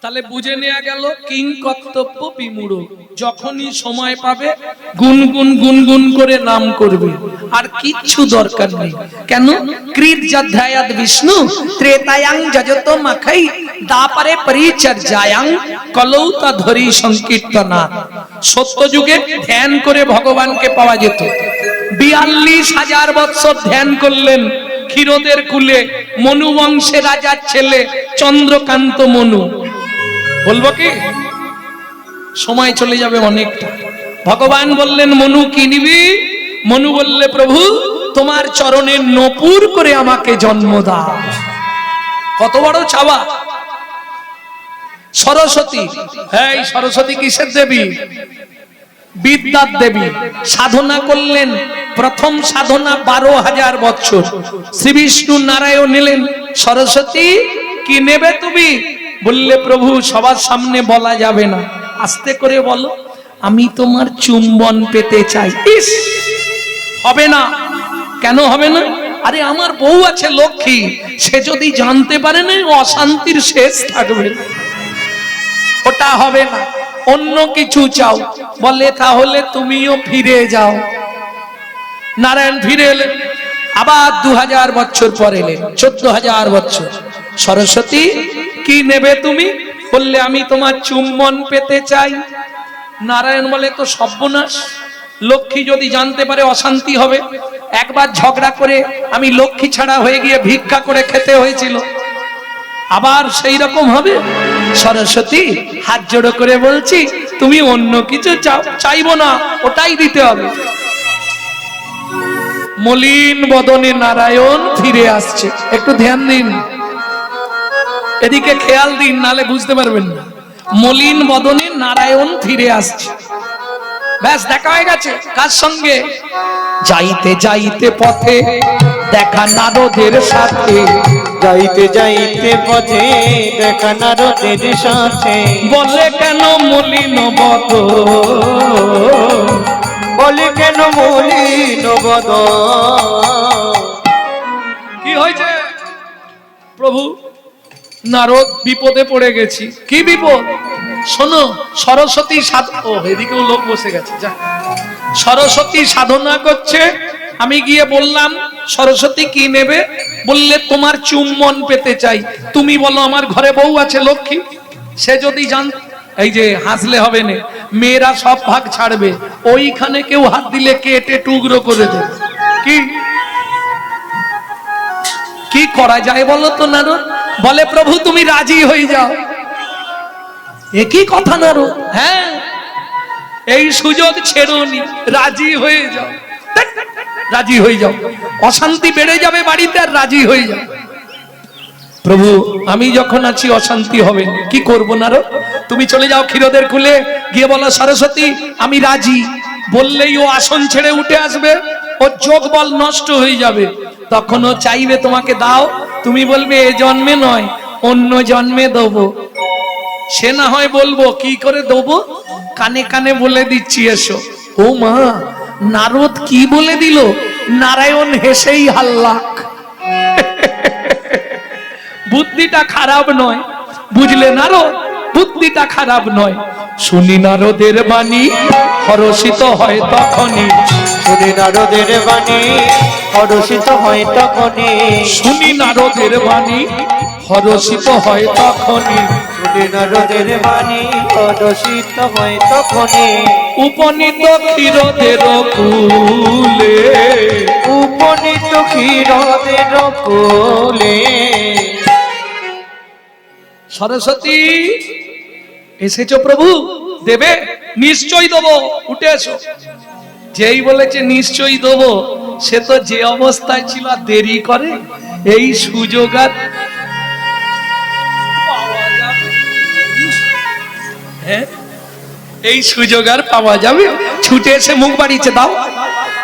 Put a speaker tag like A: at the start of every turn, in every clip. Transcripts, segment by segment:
A: তাহলে বুঝে নেওয়া গেল কিং কর্তব্য বিমূঢ়, যখনই সময় পাবে গুনগুন গুনগুন করে নাম করবে, আর কিচ্ছু দরকার নেই। কেন? কৃত যধ্যায়াদ বিষ্ণু ত্রেতায়াং যজত মাখাই দাপারে পরিচর্যায়াং কলৌ তধরি সংকীর্তনা। সত্য যুগে ধ্যান করে ভগবানকে পাওয়া যেত। ৪২,০০০ বৎসর ধ্যান করলেন ক্ষীরদের কুলে মনু বংশে রাজার ছেলে চন্দ্রকান্ত মনু। বলবো কি? সময় চলে যাবে অনেকটা। ভগবান বললেন মনু কি নিবি? মনু বললে প্রভু তোমার চরণে নপুর করে আমাকে জন্ম দাও। কত বড় চাওয়া! সরস্বতী, হ্যাঁ সরস্বতী কিসের দেবী? বিদ্যার দেবী। সাধনা করলেন, প্রথম সাধনা ১২,০০০ বছর। শ্রী বিষ্ণু নারায়ণ নিলেন, সরস্বতী কি নেবে তুমি? বললে প্রভু সবার সামনে বলা যাবে না, আস্তে করে বলো আমি তোমার চুম্বন পেতে চাই। ইস, হবে না। কেন হবে না? আরে আমার বউ আছে লক্ষ্মী, সে যদি জানতে পারে না অশান্তির শেষ থাকবে। ওটা হবে না, অন্য কিছু চাও। বলে তাহলে তুমিও ফিরে যাও। নারায়ণ ফিরে এলেন, আবার ২০০০ বছর পরে এলেন, ১৪,০০০ বছর। সরস্বতী কি নেবে তুমি? বললে আমি তোমার চুম্বন পেতে চাই। নারায়ণ বলে তো সর্বনাশ, লক্ষ্মী যদি জানতে পারে অশান্তি হবে। একবার ঝগড়া করে আমি লক্ষ্মী ছাড়া হয়ে গিয়ে ভিক্ষা করে খেতে হয়েছিল, আবার সেই রকম হবে। সরস্বতী হাত জোড়ো করে বলছি তুমি অন্য কিছু চাও। চাইবো না, ওটাই দিতে হবে। মলিন বদনে নারায়ণ ফিরে আসছে। একটু ধ্যান দিন, এদিকে খেয়াল দিন, নালে বুঝতে পারবেন না। মলিন বদনে নারায়ণ ফিরে আসছে। ব্যাস, দেখা হয়ে গেছে। কার সঙ্গে? যাইতে যাইতে পথে দেখা নারদের সাথে।
B: যাইতে যাইতে পথে দেখা নারদের সাথে।
A: বলে কেন মলিন বদন?
B: বলে কেন মলিন বদন?
A: কি হয়েছে প্রভু? নারদ বিপদে পড়ে গেছি। কি বিপদ? শোনো, সরস্বতী ও এদিকেও লোক বসে গেছে। যা, সরস্বতী সাধনা করছে। আমি গিয়ে বললাম সরস্বতী কি নেবে? বললে তোমার চুম্বন পেতে চাই। তুমি বলো আমার ঘরে বউ আছে লক্ষ্মী, সে যদি জান, এই যে হাসলে হবে না, মেয়েরা সব ভাগ ছাড়বে, ওইখানে কেউ হাত দিলে কেটে টুকরো করে দেবে। কি কি করা যায় বলো তো নারদ? বলে প্রভু তুমি রাজি হয়ে যাও। একই কথা নারদ, হ্যাঁ এই সুযোগ ছেড়োনি, রাজি হয়ে যাও। রাজি হয়ে যাও, অশান্তি বেড়ে যাবে বাড়িতে, আর রাজি হয়ে যাও। প্রভু আমি যখন আছি অশান্তি হবে না। কি করবো নারদ? তুমি চলে যাও ক্ষীরদের কুলে, গিয়ে বলো সরস্বতী আমি রাজি। বললেই ও আসন ছেড়ে উঠে আসবে, ওর যোগ বল নষ্ট হয়ে যাবে। তখন ও চাইবে তোমাকে দাও, তুমি বলবে এ জন্মে নয় অন্য জন্মে দেবো। সে না হয় বলবো কি করে দেবো, কানে কানে বলে দিচ্ছি এসো। ও মা, নারদ কি বলে দিল? নারায়ণ হেসেই হাল্লাক। বুদ্ধিটা খারাপ নয়, বুঝলে নারদ? বুদ্ধিটা খারাপ নয়। শুনি নারদের বাণী হরষিত হয় তখনই।
B: শুনি নারদের বাণী হরষিত হয় তখনই।
A: শুনি নারদের বাণী হরষিত হয় তখনই।
B: শুনি নারদের বাণী হরষিত হয় তখনই।
A: উপনীত ক্ষীরদের কুলে।
B: উপনীত ক্ষীরদের কুলে।
A: সরস্বতী এসেছো প্রভু, দেবে? নিশ্চয়ই দেবো, উঠে এসো। যেই বলেছে নিশ্চয়ই দেবো, সে তো যে অবস্থায় ছিল দেরি করে। এই সুযোগ আর হ্যাঁ, এই সুযোগ আর পাওয়া যাবে? ছুটে এসে মুখ বাড়িয়েছে, দাও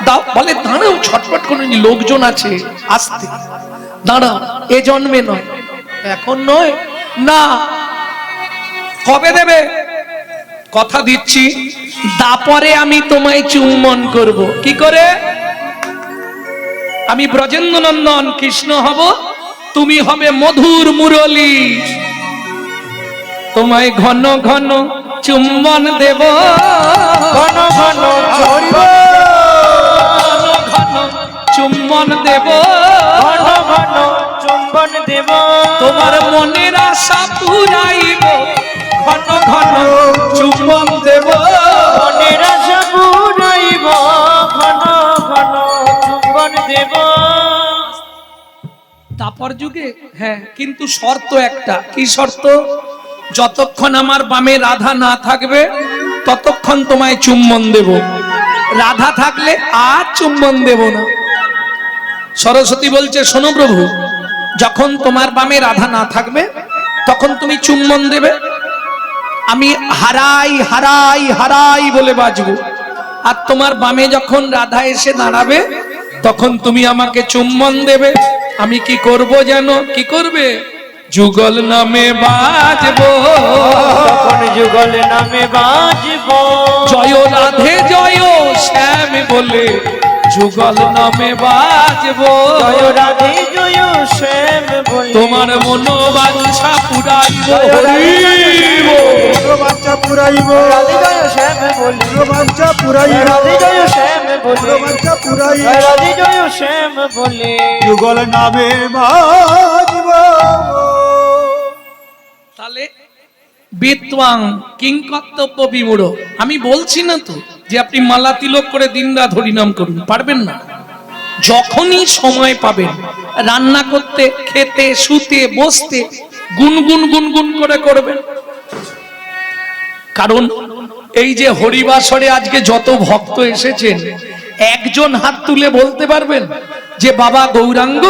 A: দাও। বলে দাঁড়াও, ছটফট করে লোকজন আছে, আসতে দাঁড়াও। এ জন্মে নয়, এখন নয় না। কবে দেবে? কথা দিচ্ছি দাপরে আমি তোমায় চুম্বন করব। কি করে? আমি ব্রজেন্দ্র নন্দন কৃষ্ণ হব, তুমি হবে মধুর মুরলী, তোমায় ঘন ঘন চুম্বন দেব,
B: ঘন ঘন
A: ঘন চুম্বন দেব,
B: ঘন ঘন চুম্বন দেব,
A: তোমার মনের আশা পুরাইব, ঘন ঘন চুম্বন দেব,
B: মনের আশা পুরাইব, ঘন ঘন চুম্বন দেব।
A: তারপর যুগে হ্যাঁ, কিন্তু শর্ত একটা। কি শর্ত? যতক্ষণ আমার বামে রাধা না থাকবে ততক্ষণ তোমায় চুম্বন দেব, রাধা থাকলে আর চুম্বন দেব না। সরস্বতী বলছে শোনো প্রভু, যখন তোমার বামে রাধা না থাকবে তখন তুমি চুম্বন দেবে, আমি হারাই হারাই হারাই বলে বাজবো, আর তোমার বামে যখন রাধা এসে দাঁড়াবে তখন তুমি আমাকে চুম্বন দেবে। আমি কি করব জানো? কি করবে? যুগল নামে বাজবো,
B: তখন যুগল নামে বাজব,
A: জয় রাধে জয় শ্যাম বলে যুগল নামে বাজবো,
B: জয় রাধে জয় শ্যাম বলে
A: তোমার মনোবাঞ্ছা পুরাইব,
C: বাচ্চা পুরাইব,
B: রাধে জয় শ্যাম বলে,
C: বাচ্চা পুরাইব,
B: রাধে জয় শ্যাম বলে,
C: বাচ্চা পুরাইব,
B: রাধে জয় শ্যাম বলে
C: যুগল নামে বাজব।
A: তাহলে বিদ্বাং কিং কর্তব্য বিমূঢ়। আমি বলছি না তো যে আপনি মালা তিলক করে দিনরাত হরিনাম করুন, পারবেন না। যখনই সময় পাবেন রান্না করতে, খেতে, শুতে, বসতে গুনগুন গুনগুন করে করবেন। কারণ এই যে হরিবাসরে আজকে যত ভক্ত এসেছেন, একজন হাত তুলে বলতে পারবেন যে বাবা গৌরাঙ্গ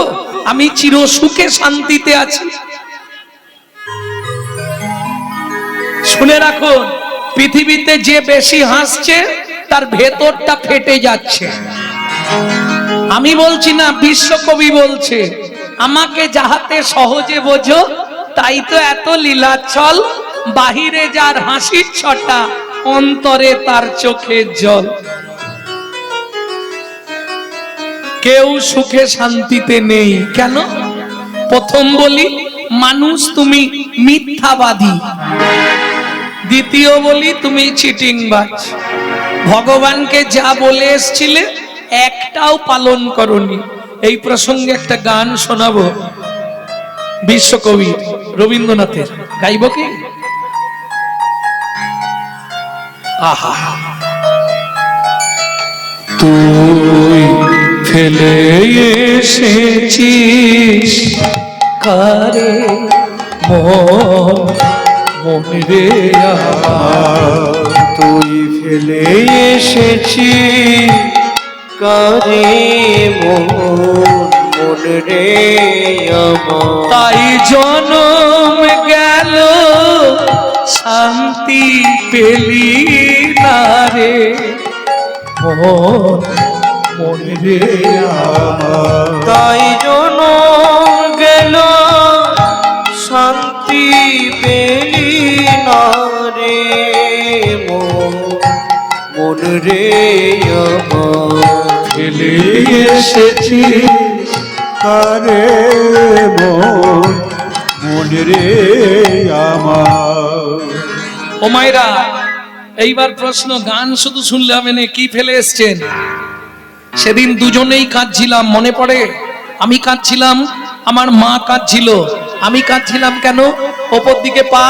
A: আমি চির সুখে শান্তিতে আছি? শুনে রাখুন, পৃথিবীতে যে বেশি হাসছে তার ভেতরটা ফেটে যাচ্ছে। আমি বলছি না, বিশ্বকবি বলছে, আমাকে যাহাতে সহজে বোঝো তাই তো এত লীলাচ্ছল, বাহিরে যার হাসির ছটা অন্তরে তার চোখের জল। কেউ সুখে শান্তিতে নেই। কেন? প্রথম বলি, মানুষ তুমি মিথ্যাবাদী। দ্বিতীয় বলি, তুমি চিটিংবাজ। ভগবানকে যা বলে এসছিলে একটাও পালন করনি। এই প্রসঙ্গে একটা গান শোনাবো বিশ্বকবি রবীন্দ্রনাথের। গাইব কি? আহা, তুই ফেলে এসেছিস কারে মন রে আমার,
B: তুই ফেলে এসেছি কারে মন রে আমার,
A: তাই জনম গেল শান্তি পেলি না রে মন রে আমার,
B: তাই জন গেল শান্তি পেলি না রে মন রে আমার,
C: ফেলে এসেছি কারে মন রে আমার।
A: ও মায়েরা, এইবার প্রশ্ন, গান শুধু শুনলে হবে না, কি ফেলে এসছেন? সেদিন দুজনেই কাঁদছিলাম, মনে পড়ে? আমি কাঁদছিলাম, আমার মা কাঁদছিল। আমি কাঁদছিলাম কেন? ওপর দিকে পা,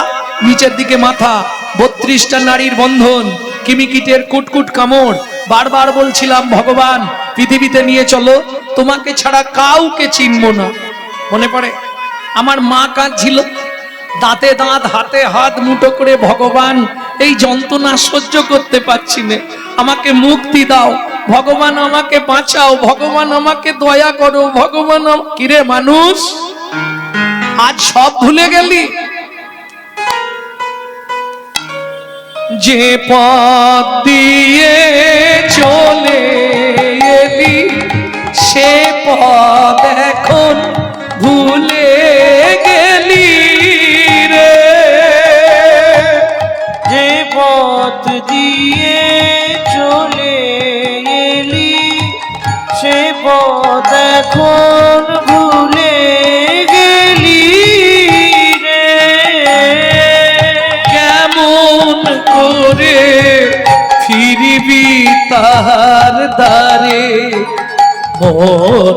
A: নিচের দিকে মাথা, 32টা নারীর বন্ধন, কিমিকিটের কুটকুট কামড়। বারবার বলছিলাম, ভগবান পৃথিবীতে নিয়ে চলো, তোমাকে ছাড়া কাউকে চিনব না। মনে পড়ে? আমার মা কাঁদছিল, দাঁতে দাঁত, হাতে হাত মুঠো করে, ভগবান এই যন্ত্রণা সহ্য করতে পারছি না, আমাকে মুক্তি দাও, ভগবান আমাকে বাঁচাও, ভগবান আমাকে দয়া করো, ভগবান। কিরে মানুষ, আজ সব ভুলে গেলি? যে পথ দিয়ে চলে এলি সে পথ এখন ভুলে গেলি রে,
B: যে পথ এখন ভুলে গেলি রে,
A: কেমন করে ফিরবি তার দ্বারে মন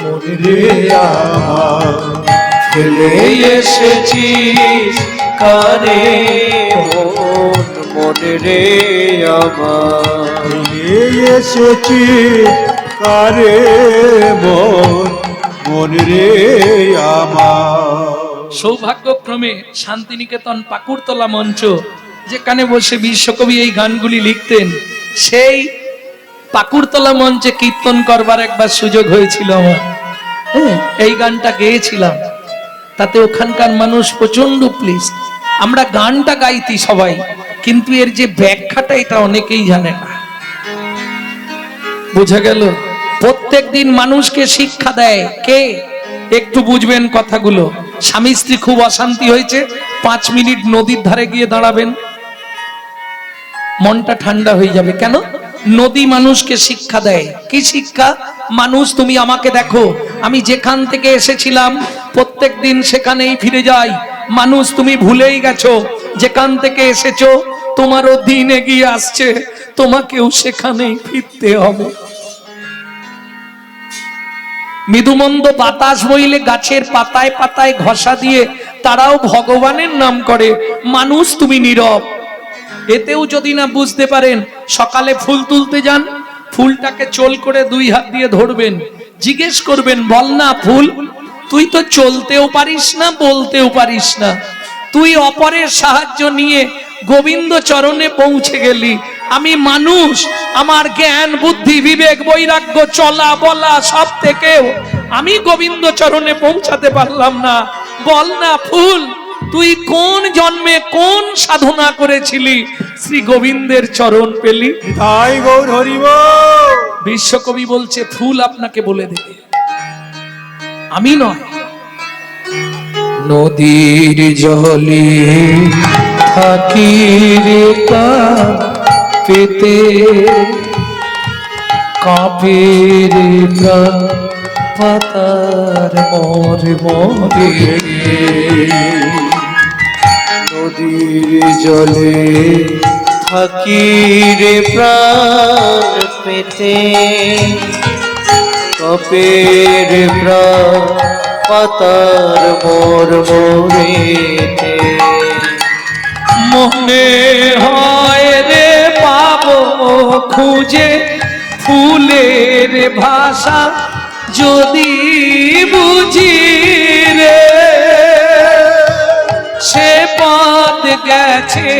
A: মন রে
C: আমার
B: ফেলে এসেছিস কারে মন, মন রে আমার।
C: এসেছি কারে মন মন রে আমার।
A: সৌভাগ্যক্রমে শান্তিনিকেতন পাকুড়তলা মঞ্চ, যেখানে বসে বিশ্বকবি এই গানগুলি লিখতেন, সেই পাকুড়তলা মঞ্চে কীর্তন করবার একবার সুযোগ হয়েছিল আমার। এই গানটা গেয়েছিলাম, তাতে ওখানকার মানুষ প্রচন্ড প্লিজ। আমরা গানটা গাইতি সবাই, কিন্তু এর যে ব্যাখ্যাটা এটা অনেকেই জানে না। বুঝা গেল? প্রত্যেক দিন মানুষকে শিক্ষা দেয় কে? একটু বুঝবেন কথাগুলো। স্বামী স্ত্রী খুব অশান্তি হয়েছে, 5 মিনিট নদীর ধারে গিয়ে দাঁড়াবেন, মনটা ঠান্ডা হয়ে যাবে। কেন? নদী মানুষকে শিক্ষা দেয়। কি শিক্ষা? মানুষ, তুমি আমাকে দেখো, আমি যেখান থেকে এসেছিলাম প্রত্যেক দিন সেখানেই ফিরে যাই। মানুষ, তুমি ভুলেই গেছো যেখান থেকে এসেছো তোমারও দিন এগিয়ে আসছে, তোমাকেও সেখানেই ফিরতে হবে। মৃদুমন্দ বাতাস বইলে গাছের পাতায় পাতায় ঘষা দিয়ে তারাও ভগবানের নাম করে। মানুষ, তুমি নীরব। এতেও যদি না বুঝতে পারেন, সকালে ফুল তুলতে যান, ফুলটাকে চোল করে 2 হাত দিয়ে ধরবেন, জিজ্ঞেস করবেন, বল না ফুল, তুই তো চলতেও পারিস না, বলতেও পারিস না, তুই অপরের সাহায্য নিয়ে গোবিন্দ চরণে পৌঁছে গেলি। আমি মানুষ, আমার জ্ঞান বুদ্ধি বিবেক বৈরাগ্য চলা বলা সব থেকেও আমি গোবিন্দ চরণে পৌঁছাতে পারলাম না। বল না ফুল, তুই কোন জন্মে কোন সাধনা করেছিলি শ্রী গোবিন্দের চরণ পেলি?
C: তাই গৌর হরিব।
A: বিশ্বকবি বলছে, ফুল আপনাকে বলে দেবে, আমি নয়। নদীর জলে থাকি রে পেতে কাঁপে রে প্রাণ পাতার মর মরে।
B: নদীর জলে থাকি রে প্রাণ পেতে, কপে রে প্রাণ পাতার মোর মোরেতে।
A: মনে হয় রে পাবো খুঁজে ফুলের ভাষা, যদি বুঝি রে সে পথ গেছে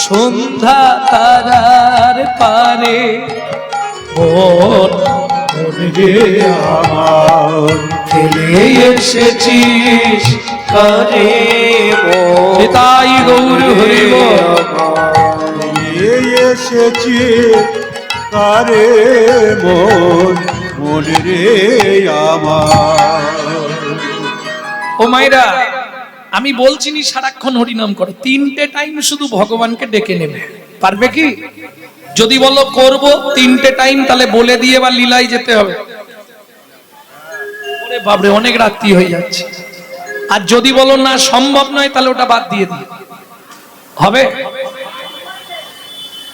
A: সন্ধ্যা তারার পারে। মন মন রে
C: আমার
B: ফেলে এসেছিস কারে মন,
A: তাই গৌর হরিব।
C: এসেছি কারে মন মন রে আমার।
A: ও মাইরা, আমি বলছি নি সারাক্ষণ হরিনাম করো, 3টে টাইম শুধু ভগবানকে ডেকে নেবে, পারবে কি? যদি বলো করব 3টে টাইম, তাহলে বলে দিয়ে বা লীলায় যেতে হবে। ওরে বাপরে, অনেক রাত্রি হয়ে যাচ্ছে। আর যদি বলো না সম্ভব নয়, তাহলে ওটা বাদ দিয়ে দিই, হবে?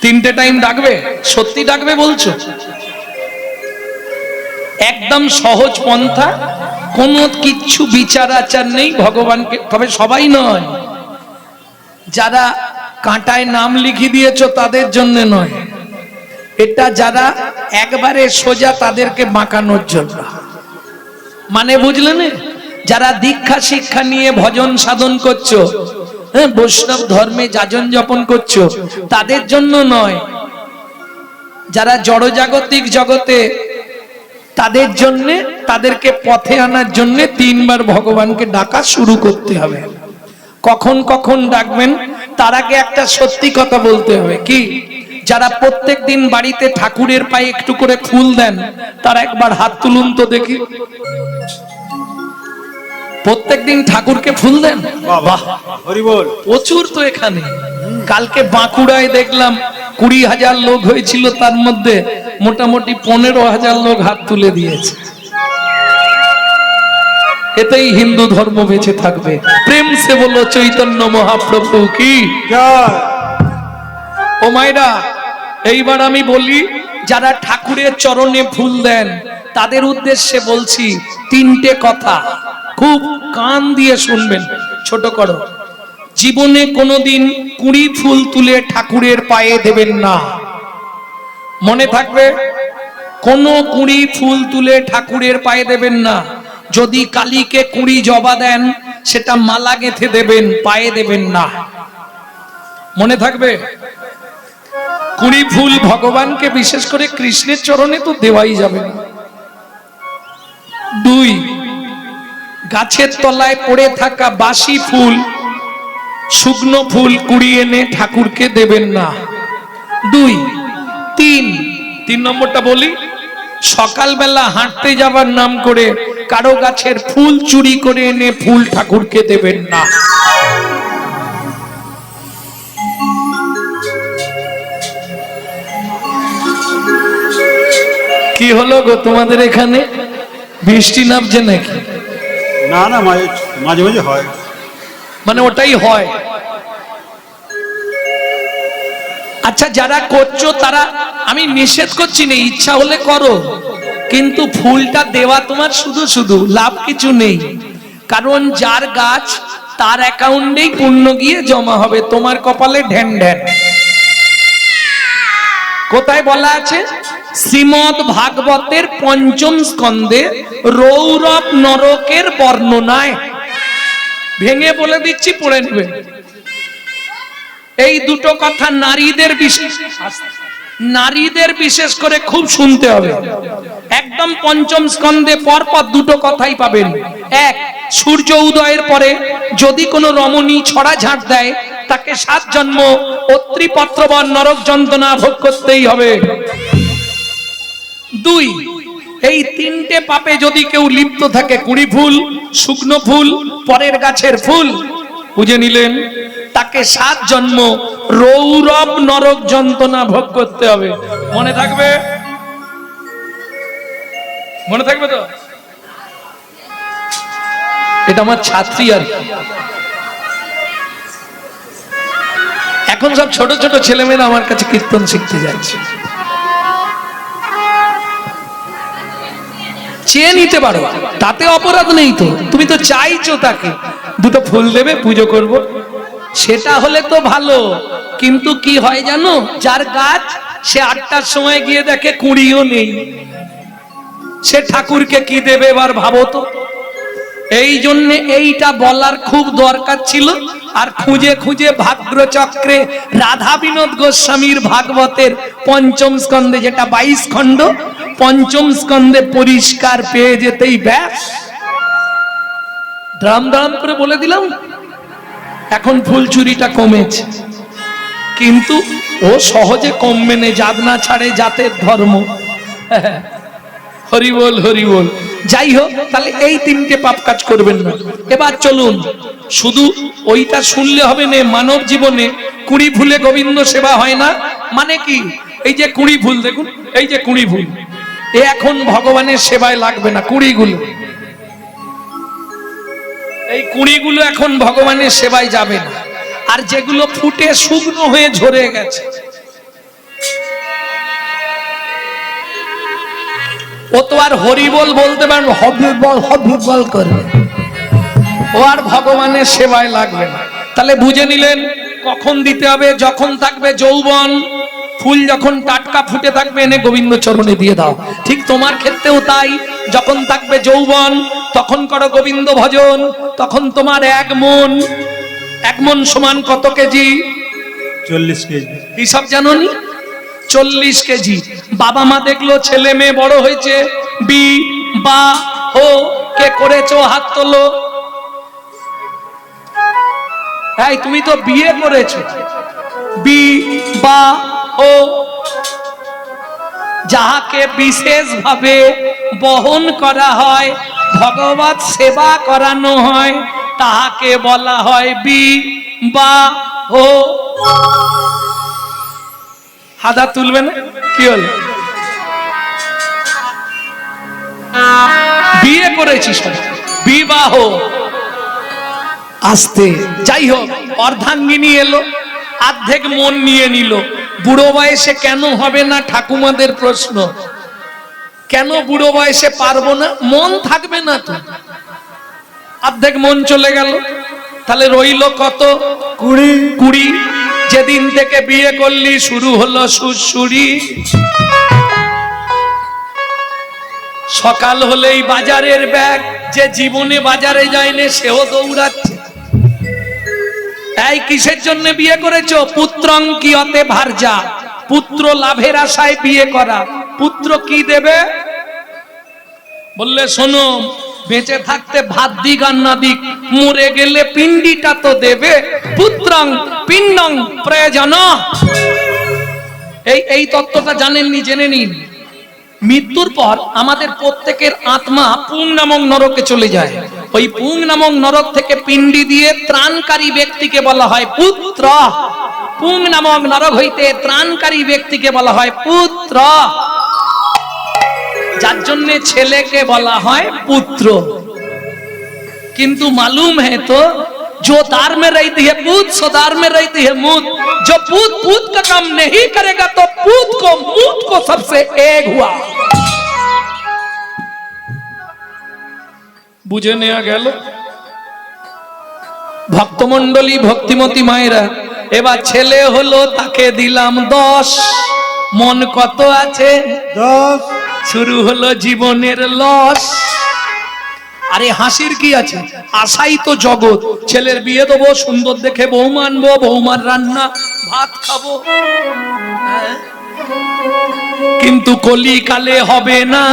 A: 3টে টাইম ডাকবে? সত্যি ডাকবে বলছো? একদম সহজ পন্থা, কোনো কিচ্ছু বিচার আচার নেই ভগবানকে। তবে সবাই নয়, যারা কাঁটায় নাম লিখে দিয়েছো তাদের জন্য নয়, এটা যারা একবারে সোজা তাদেরকে বাঁকানোর জন্য। মানে বুঝলেন? যারা দীক্ষা শিক্ষা নিয়ে ভজন সাধন করছো, হ্যাঁ, বৈষ্ণব ধর্মে যাজন যাপন করছো, তাদের জন্য নয়। যারা জড়জাগতিক জগতে, তাদের জন্য, তাদেরকে পথে আনার জন্য 3 বার ভগবানকে ডাকা শুরু করতে হবে। কখন কখন ডাকবেন তার আগে একটা সত্যি কথা বলতে হবে। কি? যারা প্রত্যেক দিন বাড়িতে ঠাকুরের পায়ে একটু করে ফুল দেন, তারা একবার হাত তুলুন তো দেখি। প্রত্যেকদিন ঠাকুরকে ফুল দেন? বাহ,
C: হরি বল।
A: প্রচুর তো এখানে। কালকে বাঁকুড়ায় দেখলাম 20,000 লোক হয়েছিল, তার মধ্যে মোটামুটি 15,000 লোক হাত তুলে দিয়েছে। এতেই হিন্দু ধর্ম বেঁচে থাকবে। প্রেম সে বলো চৈতন্য মহাপ্রভু কি
C: জয়।
A: ও মায়েরা, এইবার আমি বলি, যারা ঠাকুরের চরণে ফুল দেন তাদের উদ্দেশ্যে বলছি 3টে কথা, খুব কান দিয়ে শুনবেন, ছোট করো। জীবনে কোনোদিন কুড়ি ফুল তুলে ঠাকুরের পায়ে দেবেন না, মনে থাকবে। কোনো কুড়ি ফুল তুলে ঠাকুরের পায়ে দেবেন না। যদি কালীকে কুড়ি জবা দেন, সেটা মালা গেঁথে দেবেন, পায়ে দেবেন না, মনে থাকবে। কুড়ি ফুল ভগবানকে, বিশেষ করে কৃষ্ণের চরণে তো দেওয়াই যাবে না। 2, গাছের তলায় পড়ে থাকা বাসি ফুল, শুকনো ফুল কুড়িয়ে এনে ঠাকুরকে দেবেন না। 2, 3 নম্বরটা বলি, সকালবেলা হাঁটতে যাবার নাম করে কারো গাছের ফুল চুরি করে এনে ফুল ঠাকুরকে দেবেন না। কি হলো গো তোমাদের এখানে, বৃষ্টি নামছে নাকি?
C: না না, মাঝে মাঝে হয়।
A: মানে ওটাই হয়। আচ্ছা, যারা করছো তারা, আমি নিষেধ করছি না, ইচ্ছা হলে করো, কিন্তু ফুলটা দেওয়া তোমার শুধু শুধু লাভ কিছু নেই। কারণ যার গাছ তার অ্যাকাউন্টেই পুণ্য গিয়ে জমা হবে, তোমার কপালে ঢ্যান ঢ্যান। কোথায় বলা আছে? শ্রীমদ ভাগবতের 5ম স্কন্ধে রৌরব নরকের বর্ণনায়। ভেঙে বলে দিচ্ছি, পড়ে নেবে। এই দুটো কথা নারীদের বিশেষ করে খুব শুনতে হবে। একদম 5ম স্কন্ধে পরপর দুটো কথাই পাবেন। 1, সূর্য উদয়ের পরে যদি কোনো রমণী ছড়া ঝাঁট দেয়, তাকে 7 জন্ম অত্রিপত্রবন নরক যন্ত্রণা ভোগ করতেই হবে। 2, এই 3টে পাপে যদি কেউ লিপ্ত থাকে, কুড়ি ফুল, শুকনো ফুল, পরের গাছের ফুল, বুঝে নিলেন, তাকে 7 জন্ম রৌরব নরক যন্ত্রণা ভোগ করতে হবে। মনে থাকবে? মনে থাকবে তো? এটা আমার ছাত্রী আর কি। এখন সব ছোট ছোট ছেলেমেয়েরা আমার কাছে কীর্তন শিখতে যাচ্ছে। চেয়ে নিতে পারো, তাতে অপরাধ নেই তো। তুমি তো চাইছো তাকে, দুটো ফুল দেবে, পুজো করব, সেটা হলে তো ভালো। কিন্তু কি হয় জানো, যার গাছ সে 8টার সময় গিয়ে দেখে কুড়িও নেই, সে ঠাকুরকে কি দেবে এবার ভাবো তো। এই জন্য এইটা বলার খুব দরকার ছিল। আর খুঁজে খুঁজে ভাগ্যচক্রে রাধা বিনোদ গোস্বামীর ভাগবতের 5ম স্কন্ধে, যেটা 22 খণ্ড, 5ম স্কন্ধে পরিষ্কার পেয়ে যেতেই ব্যাস। দাম দাম করে বলে দিলাম। এখন ফুল চুরিটা কমেছে, কিন্তু ও সহজে কমবে না, জাত না ছাড়ে জাতের ধর্ম। হরি বল, হরি বল। যাই হোক, তাহলে এই 3টে পাপ কাজ করবেন না। এবার চলুন, শুধু ওইটা শুনলে হবে না। মানব জীবনে কুড়ি ফুলে গোবিন্দ সেবা হয় না। মানে কি? এই যে কুড়ি ফুল দেখুন, এই যে কুড়ি ফুল, এ এখন ভগবানের সেবায় লাগবে না। কুড়িগুলো, এই কুড়িগুলো এখন ভগবানের সেবায় যাবে না। আর যেগুলো ফুটে শুকনো হয়ে ঝরে গেছে, ও তো আর হরিবল বলতে পারবে, হবিবল করবে, ও আর ভগবানের সেবায় লাগবে না। তাহলে বুঝে নিলেন কখন দিতে হবে? যখন থাকবে যৌবন, ফুল যখন টাটকা ফুটে থাকবে, এনে গোবিন্দ চরণে দিয়ে দাও। ঠিক তোমার ক্ষেত্রেও তাই, যখন থাকবে যৌবন তখন করো গোবিন্দ ভজন। তখন তোমার 1 মন, 1 মন সমান কত কেজি?
C: 40 কেজি।
A: হিসাব জানোনি? 40 কেজি। বাবা মা দেখলো ছেলে মেয়ে বড় হয়েছে, বিবাহ কে করেছো? হাত তোলো। এই তুমি তো বিয়ে করেছো। বিবাহ যাহাকে বিশেষ ভাবে বহন করা হয়, ভগবত সেবা করানো হয়, তাহাকে বলা হয় বিবাহ। হাদা তুলবে না? কি হলো? করেছি সব বিবাহ আসতে। যাই হোক, অর্ধাঙ্গিনী এলো, অর্ধেক মন নিয়ে নিল। বুড়ো বয়সে কেন হবে না ঠাকুমাদের প্রশ্ন, কেন বুড়ো বয়সে পারবো না? মন থাকবে না তো, অর্ধেক মন চলে গেল, তাহলে রইল কত? 20। যেদিন থেকে বিয়ে করলি শুরু হলো সুরসুরি। সকাল হলেই বাজারের ব্যাগ, যে জীবনে বাজারে যায়নি সেও দৌড়াচ্ছে। এই কিসের জন্য বিয়ে করেছো? পুত্রং কিয়তে ভার্যা, পুত্র লাভের আশায় বিয়ে করা। পুত্র কি দেবে? বললে শোনো, বেঁচে থাকতে ভাত দিক আর না দিক, মরে গেলে পিণ্ডিটা তো দেবে। পুত্রং পিণ্ডং প্রয়োজন। এই তত্ত্বটা জানেননি? জেনে নিন। মৃত্যুর পর আমাদের প্রত্যেকের আত্মা পুং নামক নরকে চলে যায়। ওই পুং নামক নরক থেকে পিণ্ডি দিয়ে ত্রাণকারী ব্যক্তিকে বলা হয় পুত্র। পুং নামক নরক হইতে ত্রাণকারী ব্যক্তিকে বলা হয় পুত্র, যার জন্য ছেলেকে বলা হয় পুত্র। কিন্তু मालूम है तो जो दार में रहती है पूत, सो दार में रहती है मूत। जो पूत पूत का काम नहीं करेगा तो पूत को मूत को सबसे एक हुआ। বুঝে নেওয়া গেল? ভক্তমণ্ডলী, ভক্তিমতী মায়েরা, এবার ছেলে হলো, তাকে দিলাম 10। মন কত আছে?
C: 10।
A: শুরু হলো জীবনের লস। আরে হাসির কি আছে? আশাই তো জগৎ। ছেলের বিয়ে দেবো, সুন্দর দেখে বউ মানবো, বৌমার রান্না ভাত খাবো। কিন্তু কলিকালে হবে না।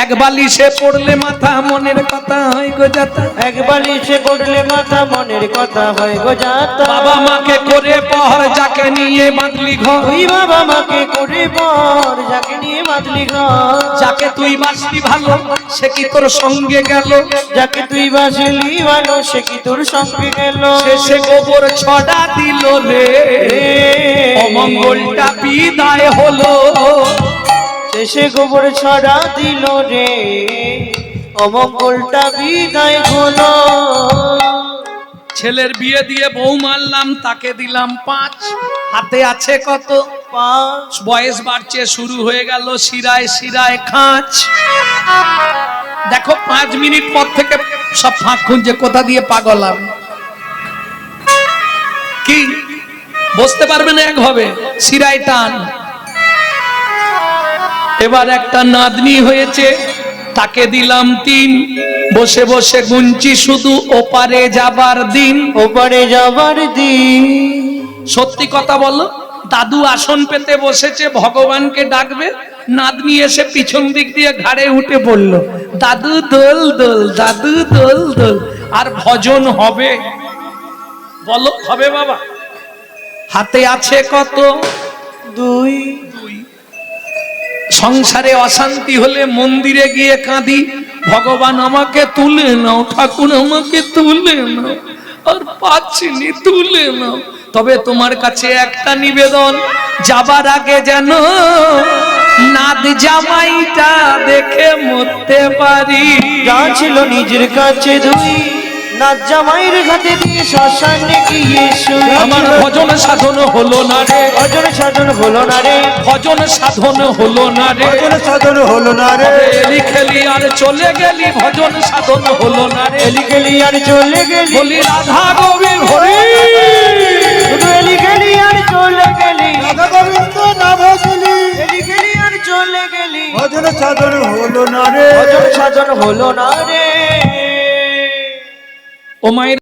A: এক বালিশে পড়লে মাথা, মনের কথা হয় গো যাতা।
B: এক বালিশে পড়লে মাথা, মনের কথা হয় গো যাতা।
A: বাবা মাকে করে পর, যাকে নিয়ে বাঁধলি ঘর।
B: তুই বাবা মাকে করে পর, যাকে নিয়ে বাঁধলি ঘর।
A: যাকে তুই বাসলি ভালো, সে কি তোর সঙ্গে গেল?
B: যাকে তুই বাসলি ভালো, সে কি তোর সঙ্গে গেল?
A: শেষে গোবর ছড়া দিল রে, অমঙ্গলটা বিদায় হলো।
B: শেষে গোবর ছড়া দিল রে, অমঙ্গলটা বিদায় হলো।
A: ছেলের বিয়ে দিয়ে বউ মারলাম, তাকে দিলাম 5। হাতে আছে কত?
B: 5।
A: বয়স বাড়ছে, শুরু হয়ে গেল শিরায় শিরায় খাঁচ। দেখো 5 মিনিট পর থেকে সব ফাঁক খুঁজছে, কোথা দিয়ে পাগল আমি। কি বুঝতে পারবে না একভাবে? শিরায় টান। এবার একটা নাতনি হয়েছে, তাকে দিলাম 3। বসে বসে গুনছি শুধু ওপারে যাবার দিন।
B: ওপারে যাবার দিন।
A: সত্যি কথা বলো, দাদু আসন পেতে বসেছে, ভগবানকে ডাকবে, নাতনি এসে পিছন দিক দিয়ে ঘাড়ে উঠে বলল, দাদু দোল দোল, দাদু দোল দোল। আর ভজন হবে? বলো হবে বাবা? হাতে আছে কত?
B: 2।
A: সংসারে অশান্তি হলে মন্দিরে গিয়ে কাঁদি, ভগবান আমাকে তুলে নাও, ঠাকুর আমাকে তুলে নাও, আর পাচ্ছি নি, তুলে নাও। তবে তোমার কাছে একটা নিবেদন, যাবার আগে যেন নাদ জামাইটা দেখে মরতে পারি।
B: যা ছিল নিজের কাছে 2, নাচ জামাইয়ের ঘাটে দিয়ে শ্মশানে গিয়ে শুই।
A: আমার ভজন সাধন হলো না রে,
B: ভজন সাধন হলো না রে,
A: ভজন সাধন হলো না রে।
C: ভজন সাধন হলো না রে।
A: এলি খেলি আর চলে গেলি, ভজন সাধন হলো না রে।
B: এলি গেলি আর চলে গেলি,
A: বলি রাধা গোবিন্দ হরি।
B: শুধু এলি গেলি আর চলে গেলি,
C: রাধা গোবিন্দ নাম দিলি,
B: এলি গেলি আর চলে গেলি।
C: ভজন সাধন হলো না রে।
B: ভজন সাধন হলো না রে।
A: ও মায়ের